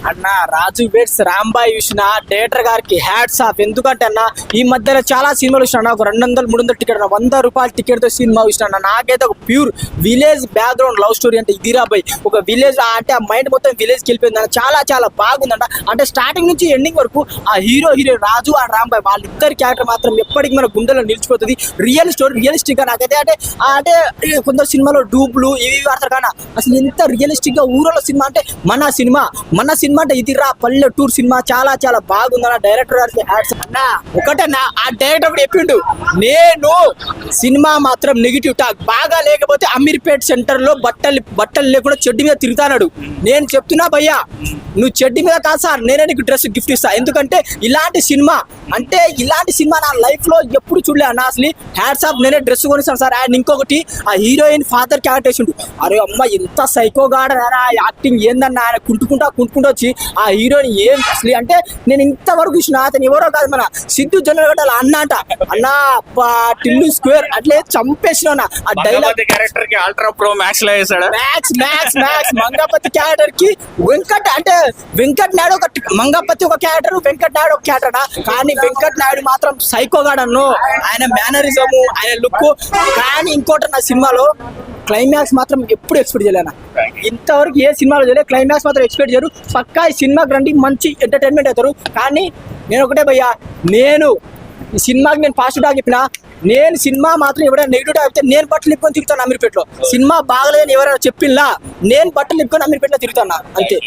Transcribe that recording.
అన్న రాజు వెడ్స్ రాంబాయ్ చూసిన డైరెక్టర్ గారికి హ్యాట్స్ ఆఫ్. ఎందుకంటే అన్న ఈ మధ్యలో చాలా సినిమాలు చూసిన ఒక 200-300 టికెట్, 100 రూపాయల టికెట్ తో సినిమా చూసిన. నాకైతే ఒక pure village background love story అంటే ఇదిరా బాయ్. ఒక విలేజ్ అంటే ఆ మైండ్ మొత్తం విలేజ్ కి వెళ్ళిపోయింది అన్న. చాలా చాలా బాగుందంట. అంటే స్టార్టింగ్ నుంచి ఎండింగ్ వరకు ఆ హీరోయిన్ రాజు ఆ రాంబాయ్ వాళ్ళిద్దరి క్యారెక్టర్ మాత్రం ఎప్పటికీ మన గుండెలో నిలిచిపోతుంది. రియల్ స్టోరీ రియలిస్టిక్ గా నాకైతే అంటే కొందరు సినిమాలో డూప్లు ఇవి వాడతారు కానీ అసలు ఎంత రియలిస్టిక్ గా ఊరలో సినిమా అంటే మన సినిమా అంటే ఇది రా పల్లెటూరు సినిమా. చాలా చాలా బాగుందన్న. డైరెక్టర్ గారికి హ్యాట్స్ అన్న. ఒకటన్నా ఆ డైరెక్టర్ కూడా చెప్పిండు, నేను సినిమా మాత్రం నెగిటివ్ టాక్ బాగా లేకపోతే అమీర్పేట్ సెంటర్ లో బట్టలు లేకుండా చెడ్డి మీద తిరుగుతాడు. నేను చెప్తున్నా భయ్యా, నువ్వు చెడ్డి మీద కాదు సార్, నేనే నీకు డ్రెస్ గిఫ్ట్ ఇస్తా. ఎందుకంటే ఇలాంటి సినిమా నా లైఫ్ లో ఎప్పుడు చూడలే అన్న. అసలు హ్యాట్స్ ఆఫ్, నేనే డ్రెస్ కొనిస్తాను సార్. అండ్ ఇంకొకటి ఆ హీరోయిన్ ఫాదర్ క్యారెక్టర్ వేసిండు. అరే అమ్మ ఎంత సైకోగాడరా యాక్టింగ్ ఏందన్న. ఆయన కుంటుకుంటా వచ్చి ఆ హీరోయిన్ ఏం అసలు అంటే నేను ఇంతవరకు చూసిన అతను ఎవరో కాదు, మన సిద్ధు జొన్నగడ్డల అన్న అంట. అన్న టిల్లు స్క్వేర్ అట్లే చంపేసిన ఆ డైలాగ్ క్యారెక్టర్ కి అల్ట్రా ప్రో మ్యాక్స్ లో వేసాడు. మ్యాక్స్ మంగపతి క్యారెక్టర్ కి వెంకట్ నాయుడు ఒక మంగపతి ఒక క్యారెక్టర్, వెంకట్ నాయుడు ఒక క్యారెక్టర్. కానీ వెంకట్ నాయుడు మాత్రం సైకోగాడన్ను. ఆయన మేనరిజము, ఆయన లుక్. కానీ ఇంకోటి నా సినిమాలో క్లైమాక్స్ మాత్రం ఎప్పుడు ఎక్స్పెక్ట్ చేయలేనా. ఇంతవరకు ఏ సినిమాలో చేయలేదు. క్లైమాక్స్ మాత్రం ఎక్స్పెక్ట్ చేయరు. పక్కా ఈ సినిమాకి రండి, మంచి ఎంటర్టైన్మెంట్ అవుతారు. కానీ నేను ఒకటే భయ్యా, ఈ సినిమాకి నేను పాజిటివ్ టాక్ చెప్పినా, నేను సినిమా మాత్రం ఎవరైనా నెగిటివ్ టాక్ చెప్తే నేను బట్టలు నిప్పుకొని తిరుగుతాను అమీర్పేటలో. సినిమా బాగలేదని ఎవరైనా చెప్పినా నేను బట్టలు నిప్పుకొని అమీర్పేటలో తిరుగుతాను అంతే.